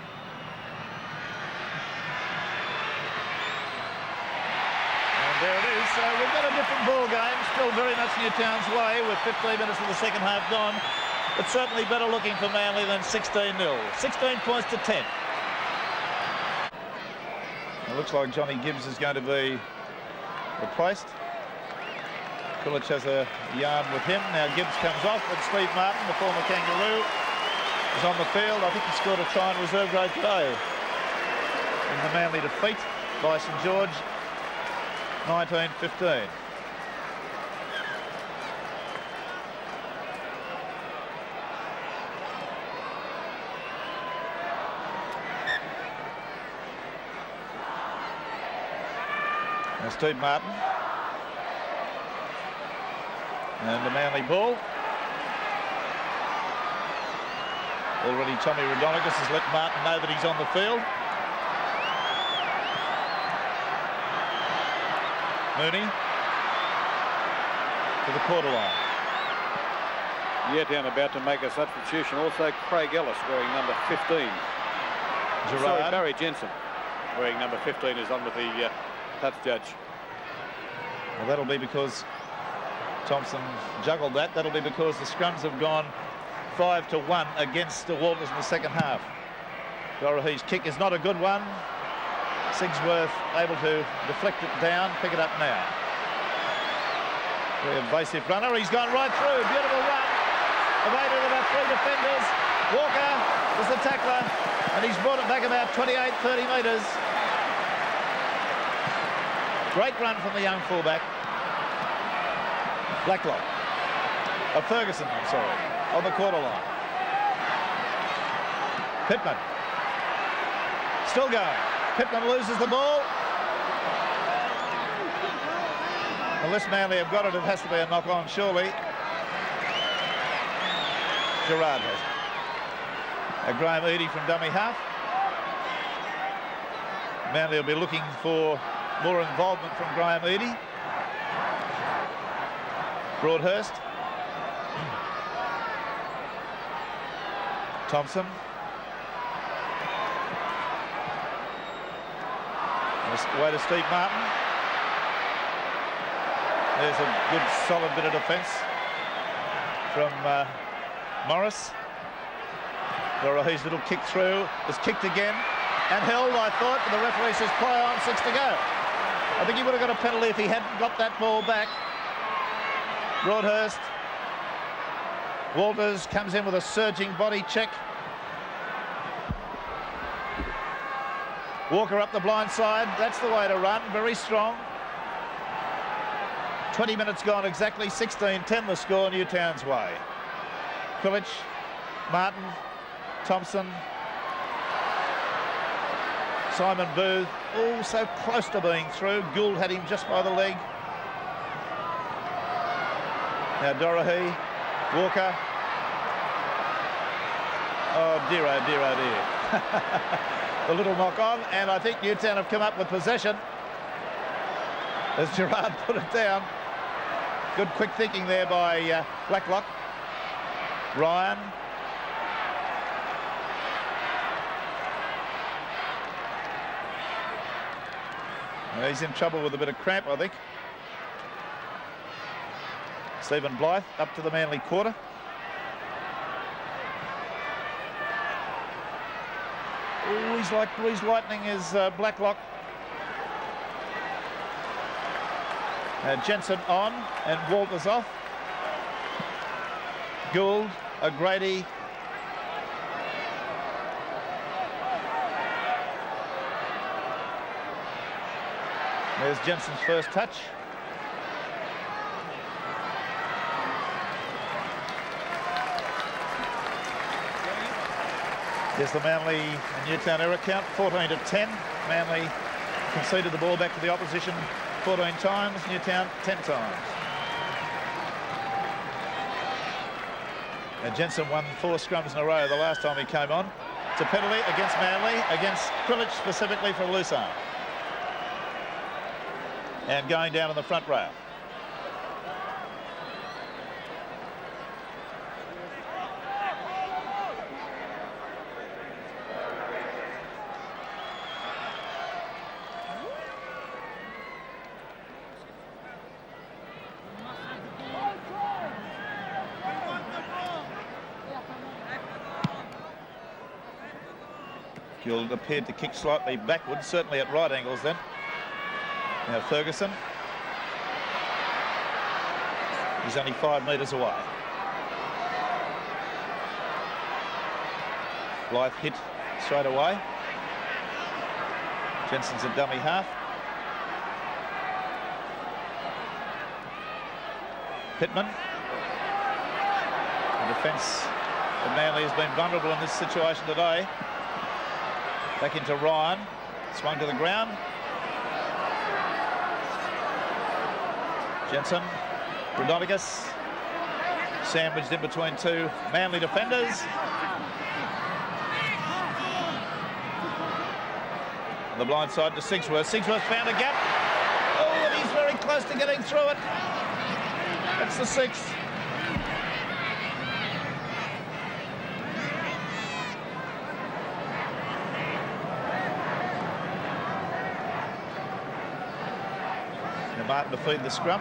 And there it is. So we've got a different ball game, still very much Newtown's way with 15 minutes of the second half gone. But certainly better looking for Manly than 16-0. 16 points to 10. It looks like Johnny Gibbs is going to be replaced. Grilic has a yarn with him. Now Gibbs comes off, and Steve Martin, the former Kangaroo, is on the field. I think he scored a try in reserve grade today in the Manly defeat by St George, 19-15. Now Steve Martin. And the Manly ball. Already Tommy Radonicus has let Martin know that he's on the field. Mooney to the quarter line. Newtown about to make a substitution. Also Craig Ellis wearing number 15. Gerard. Sorry, Barry Jensen wearing number 15 is on with the touch judge. Well, that'll be because Thompson juggled that. That'll be because the scrums have gone 5-1 against the Walters in the second half. Dorohee's kick is not a good one. Sigsworth able to deflect it down, pick it up now. Very evasive runner. He's gone right through. Beautiful run. Evaded about 3 defenders. Walker is the tackler, and he's brought it back about 28-30 metres. Great run from the young fullback. Blacklock. Ferguson, I'm sorry, on the quarter line. Pittman. Still going. Pittman loses the ball. Unless Manly have got it, it has to be a knock-on, surely. Gerard has it. Graham Eadie from dummy half. Manly will be looking for more involvement from Graham Eadie. Broadhurst. Thompson. Away to Steve Martin. There's a good solid bit of defence from Morris. Dorahee's little kick through is kicked again and held, I thought, but the referee says play on, 6 to go. I think he would have got a penalty if he hadn't got that ball back. Broadhurst. Walters comes in with a surging body check. Walker up the blind side. That's the way to run. Very strong. 20 minutes gone exactly. 16-10 the score Newtown's way. Quilich, Martin, Thompson, Simon Booth, all so close to being through. Gould had him just by the leg. Now Dorahe, Walker. Oh dear, oh dear, oh dear. The little knock on, and I think Newtown have come up with possession as Gerard put it down. Good quick thinking there by Blacklock. Ryan. Well, he's in trouble with a bit of cramp, I think. Stephen Blythe up to the Manly quarter. Oh, he's like greased lightning is Blacklock. Jensen on and Walters off. Gould, O'Grady. There's Jensen's first touch. There's the Manly and Newtown error count, 14-10. Manly conceded the ball back to the opposition 14 times, Newtown 10 times. And Jensen won 4 scrums in a row the last time he came on. It's a penalty against Manly, against Quilich specifically for a loose arm. And going down in the front row. Gill appeared to kick slightly backwards, certainly at right angles then. Now Ferguson. He's only 5 metres away. Blythe hit straight away. Jensen's a dummy half. Pittman. The defence of Manly has been vulnerable in this situation today. Back into Ryan, swung to the ground. Jensen, Rodonigas, sandwiched in between 2 Manly defenders. On the blind side to Sigsworth. Sigsworth found a gap. Oh, and he's very close to getting through it. That's the 6th. Martin to feed the scrum.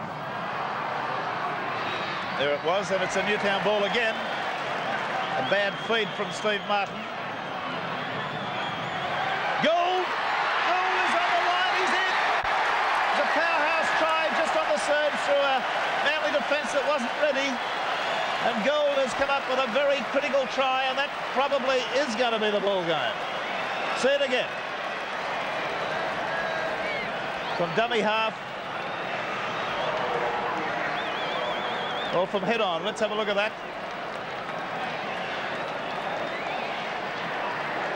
There it was, and it's a Newtown ball again. A bad feed from Steve Martin. Gould! Gould is on the line, he's in! It's a powerhouse try just on the surge through a Manly defence that wasn't ready. And Gould has come up with a very critical try, and that probably is going to be the ball game. See it again. From dummy half. Well, from head on, let's have a look at that.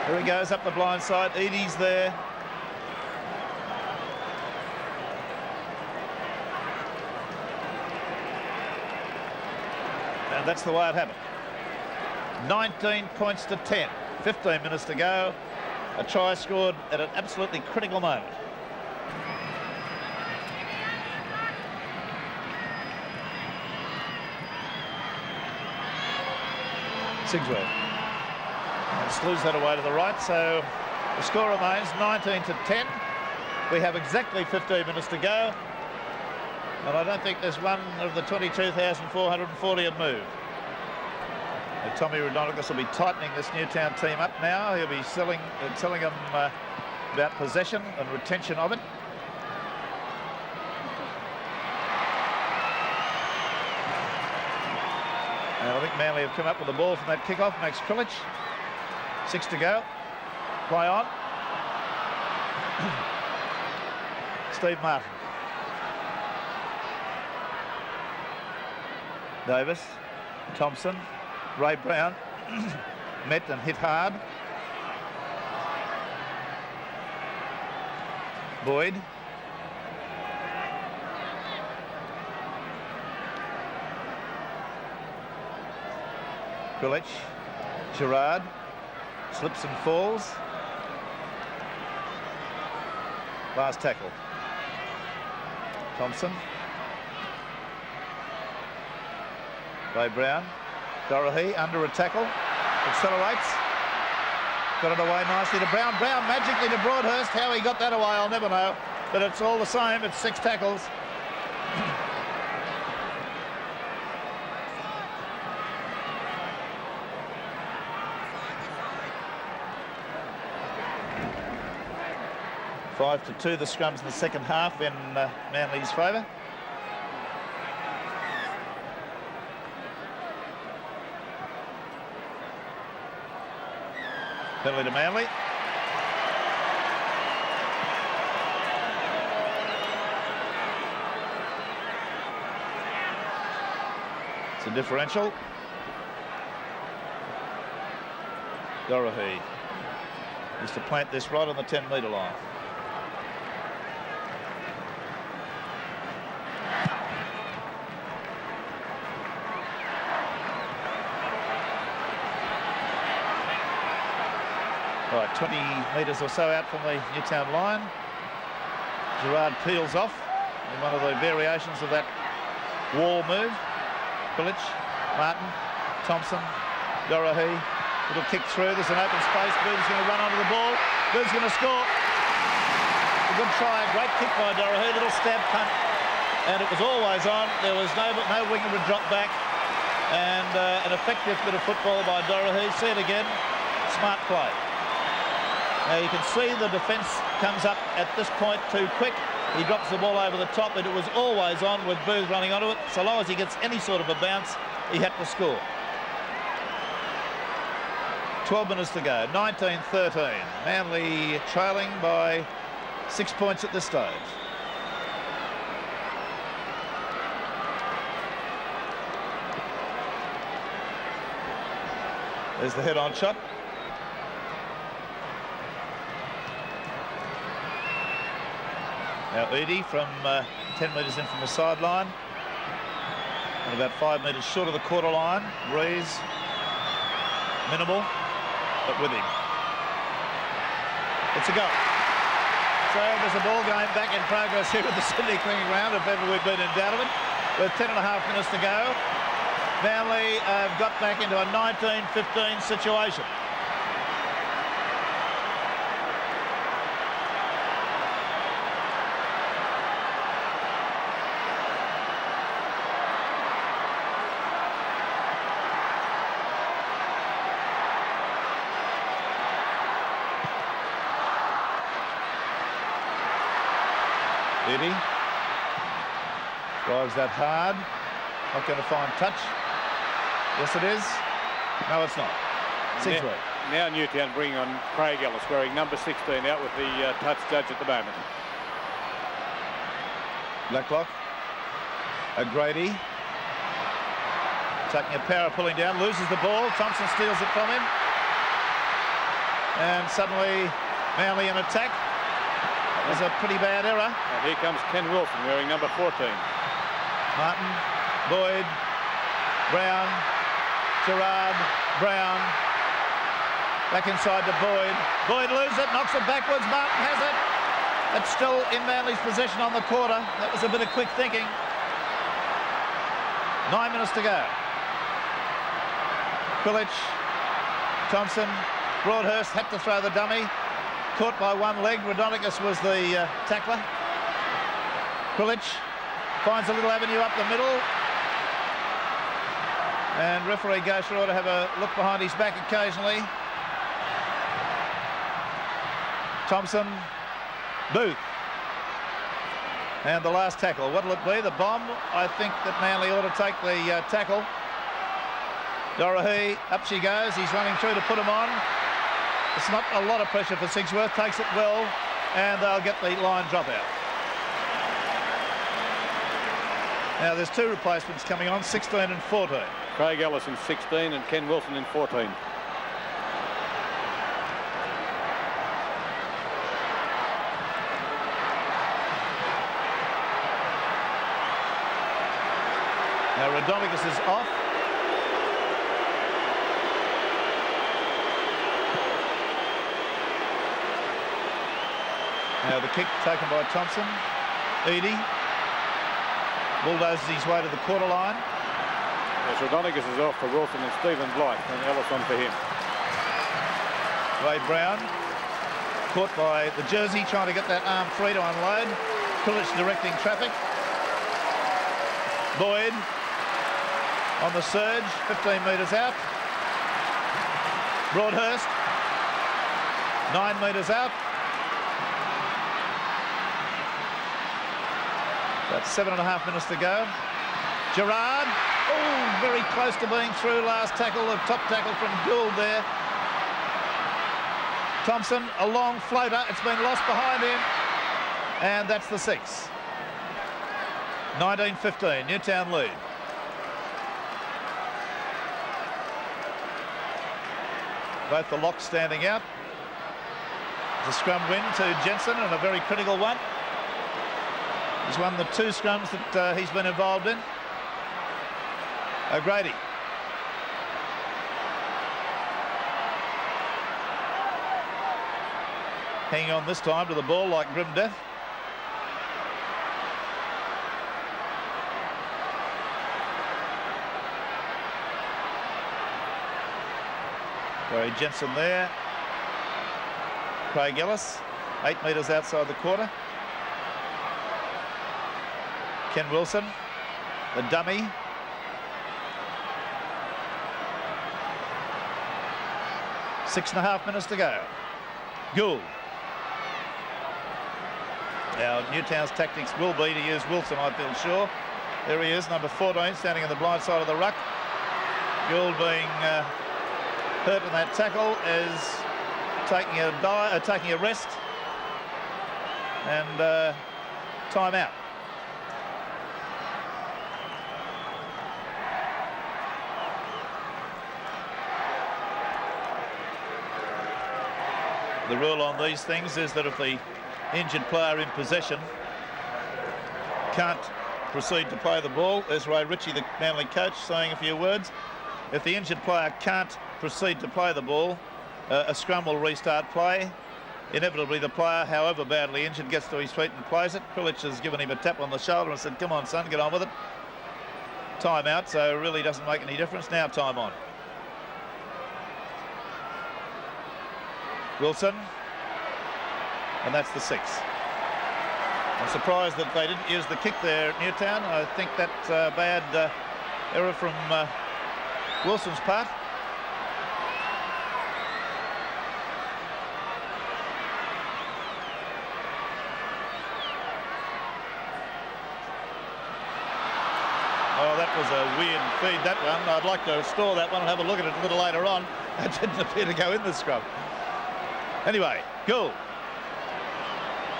Here he goes up the blind side. Edie's there. And that's the way it happened. 19 points to 10. 15 minutes to go. A try scored at an absolutely critical moment. Sigsworth. And slews that away to the right, so the score remains 19-10. We have exactly 15 minutes to go, and I don't think there's one of the 22,440 had moved. Tommy Rodonakis will be tightening this Newtown team up now. He'll be telling them about possession and retention of it. And I think Manly have come up with the ball from that kickoff. Max Krilic. 6 to go. Play on. Steve Martin. Davis. Thompson. Ray Brown. Met and hit hard. Boyd. Krilic. Gerard. Slips and falls. Last tackle. Thompson. Ray Brown. Dorothy under a tackle. Accelerates. Got it away nicely to Brown. Brown magically to Broadhurst. How he got that away, I'll never know. But it's all the same. It's 6 tackles. Five to 2, the scrums in the second half in Manly's favour. Penalty to Manly. It's a differential. Dorothy used to plant this right on the 10-metre line. Right, 20 metres or so out from the Newtown line. Gerard peels off in one of the variations of that wall move. Krilic, Martin, Thompson, Dorothy. Little kick through. There's an open space. Booth's going to run onto the ball. Booth's going to score. A good try. Great kick by Dorothy. Little stab punt. And it was always on. There was no winger would drop back. And an effective bit of football by Dorothy. See it again. Smart play. Now you can see the defence comes up at this point too quick. He drops the ball over the top, but it was always on with Booth running onto it. So long as he gets any sort of a bounce, he had to score. 12 minutes to go, 19-13. Manly trailing by 6 points at this stage. There's the head-on shot. Now Edie from 10 metres in from the sideline and about 5 metres short of the quarter line. Rees, minimal, but with him. It's a goal. So there's a ball game back in progress here with the Sydney Clinging Round, if ever we've been in doubt of it. With 10.5 minutes to go, Manly have got back into a 19-15 situation. Eddie drives that hard. Not going to find touch. Yes, it is. No, it's not. 6 way. Now Newtown bringing on Craig Ellis, wearing number 16 out with the touch judge at the moment. Blacklock. O'Grady. Taking a power, pulling down, loses the ball. Thompson steals it from him. And suddenly Manly in attack. That was a pretty bad error. And here comes Ken Wilson wearing number 14. Martin, Boyd, Brown, Gerard, Brown. Back inside to Boyd. Boyd loses it, knocks it backwards. Martin has it. It's still in Manly's possession on the quarter. That was a bit of quick thinking. 9 minutes to go. Krilic, Thompson, Broadhurst had to throw the dummy. Caught by one leg. Rodonakis was the tackler. Krilic finds a little avenue up the middle. And referee Gosher ought to have a look behind his back occasionally. Thompson, Booth. And the last tackle, what'll it be? The bomb? I think that Manly ought to take the tackle. Dorahy, up she goes. He's running through to put him on. It's not a lot of pressure for Sigsworth. Takes it well, and they'll get the line drop out. Now there's two replacements coming on, 16 and 14. Craig Ellis in 16 and Ken Wilson in 14. Now Rodonicus is off. Now the kick taken by Thompson. Eadie bulldozes his way to the quarter line. Yes, Rodonicus is off for Wilson and Stephen Blythe, and Ellis on for him. Wade Brown caught by the jersey, trying to get that arm free to unload. Pillage directing traffic. Boyd on the surge, 15 metres out. Broadhurst, 9 metres out. About 7.5 minutes to go. Gerard, oh, very close to being through. Last tackle, the top tackle from Gould there. Thompson, a long floater. It's been lost behind him. And that's the 6. 19-15, Newtown lead. Both the locks standing out. The scrum win to Jensen, and a very critical one. He's won the 2 scrums that he's been involved in. O'Grady. Hanging on this time to the ball like grim death. Barry Jensen there. Craig Ellis, 8 metres outside the quarter. Ken Wilson, the dummy. Six and a half minutes to go. Gould. Now, Newtown's tactics will be to use Wilson, I feel sure. There he is, number 14, standing on the blind side of the ruck. Gould being hurt in that tackle is taking a rest and time out. The rule on these things is that if the injured player in possession can't proceed to play the ball, there's Ray Ritchie, the Manly coach, saying a few words. If the injured player can't proceed to play the ball, a scrum will restart play. Inevitably, the player, however badly injured, gets to his feet and plays it. Pilic has given him a tap on the shoulder and said, come on, son, get on with it. Time out, so it really doesn't make any difference. Now time on. Wilson, and that's the 6. I'm surprised that they didn't use the kick there at Newtown. I think that's a bad error from Wilson's part. Oh, that was a weird feed, that one. I'd like to store that one and have a look at it a little later on. It didn't appear to go in the scrum. Anyway, Gould.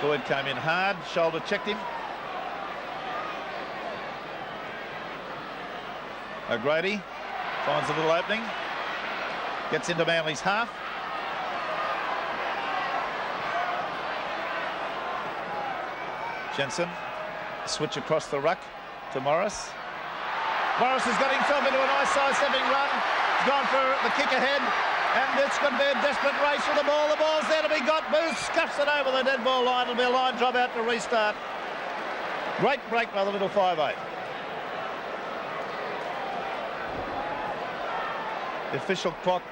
Boyd came in hard, shoulder checked him. O'Grady finds a little opening. Gets into Manly's half. Jensen, switch across the ruck to Morris. Morris has got himself into a nice side-stepping run. He's gone for the kick ahead. And it's going to be a desperate race for the ball. The ball's there to be got. Booth scuffs it over the dead ball line. It'll be a line drop out to restart. Great break by the little 5'8". The official clock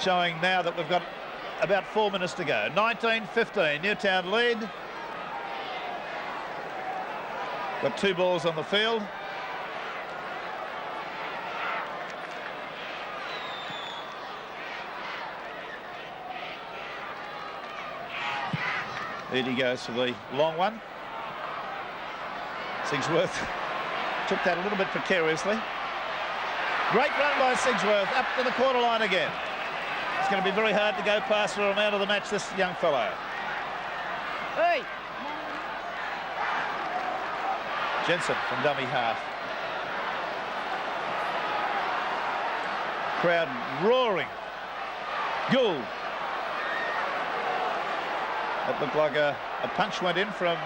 showing now that we've got about 4 minutes to go. 19-15, Newtown lead. Got 2 balls on the field. Eadie goes for the long one. Sigsworth took that a little bit precariously. Great run by Sigsworth, up to the quarter line again. It's going to be very hard to go past for a man of the match, this young fellow. Hey! Jensen from dummy half. Crowd roaring. Gould. That looked like a punch went in from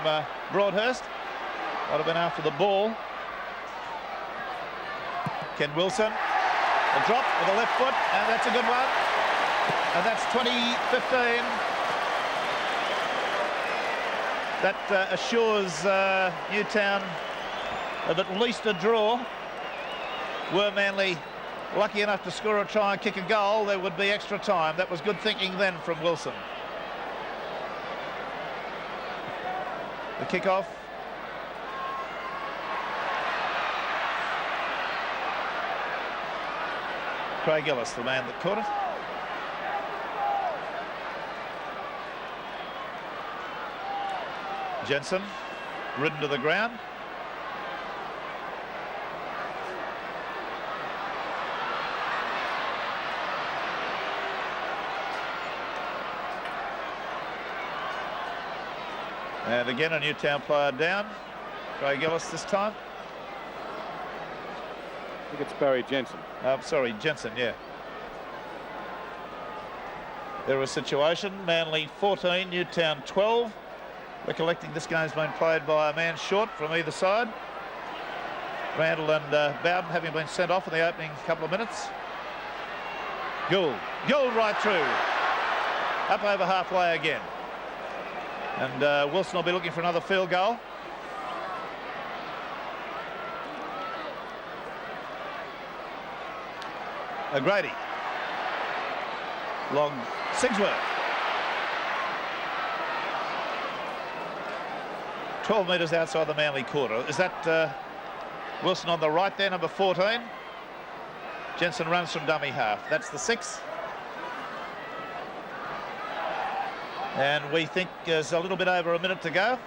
Broadhurst. Might have been after the ball. Ken Wilson. A drop with a left foot, and that's a good one. And that's 20-15. That assures Newtown of at least a draw. Were Manly lucky enough to score a try and kick a goal, there would be extra time. That was good thinking then from Wilson. The kickoff. Craig Ellis, the man that caught it. Jensen, ridden to the ground. And again, a Newtown player down. Craig Ellis this time. I think it's Barry Jensen. Sorry, Jensen, yeah. There was a situation. Manly 14, Newtown 12. Recollecting this game's been played by a man short from either side. Randall and Bowden having been sent off in the opening couple of minutes. Gould right through. Up over halfway again. And Wilson will be looking for another field goal. O'Grady. Long Sigsworth. 12 metres outside the Manly quarter. Is that Wilson on the right there, number 14? Jensen runs from dummy half. That's the 6. And we think there's a little bit over a minute to go.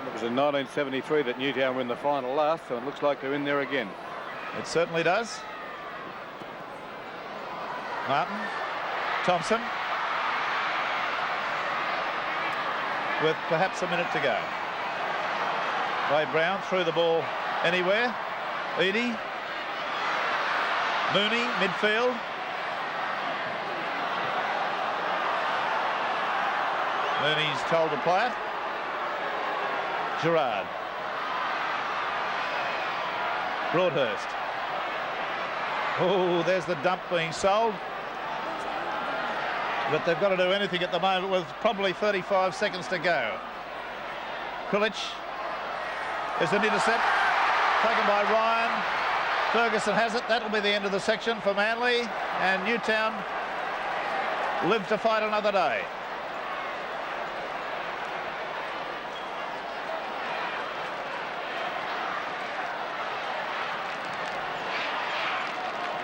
It was in 1973 that Newtown were in the final last, so it looks like they're in there again. It certainly does. Martin, Thompson, with perhaps a minute to go. Ray Brown threw the ball anywhere. Eadie, Mooney, midfield. Mooney's told to play it. Gerard. Broadhurst. Oh, there's the dump being sold. But they've got to do anything at the moment with probably 35 seconds to go. Krilic is an intercept taken by Ryan. Ferguson has it. That'll be the end of the section for Manly. And Newtown live to fight another day.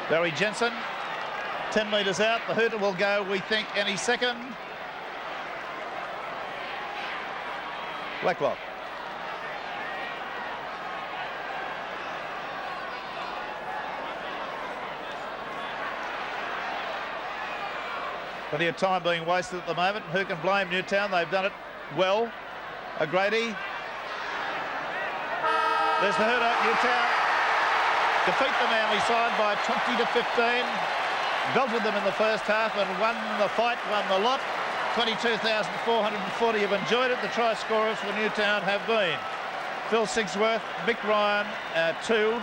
Barry Jensen, 10 metres out. The hooter will go, we think, any second. Blacklock. Plenty of time being wasted at the moment. Who can blame Newtown? They've done it well. O'Grady. There's the hooter, Newtown. Defeat the Manly side by 20-15. Belted them in the first half and won the fight, won the lot. 22,440 have enjoyed it. The try scorers for Newtown have been Phil Sigsworth, Mick Ryan, 2.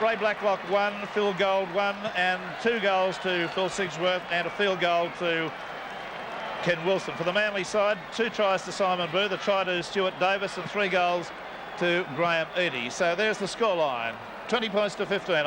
Ray Blacklock 1, Phil Gould 1, and 2 goals to Phil Sigsworth and a field goal to Ken Wilson. For the Manly side, 2 tries to Simon Booth, a try to Stuart Davis, and 3 goals to Graham Eadie. So there's the scoreline, 20 points to 15.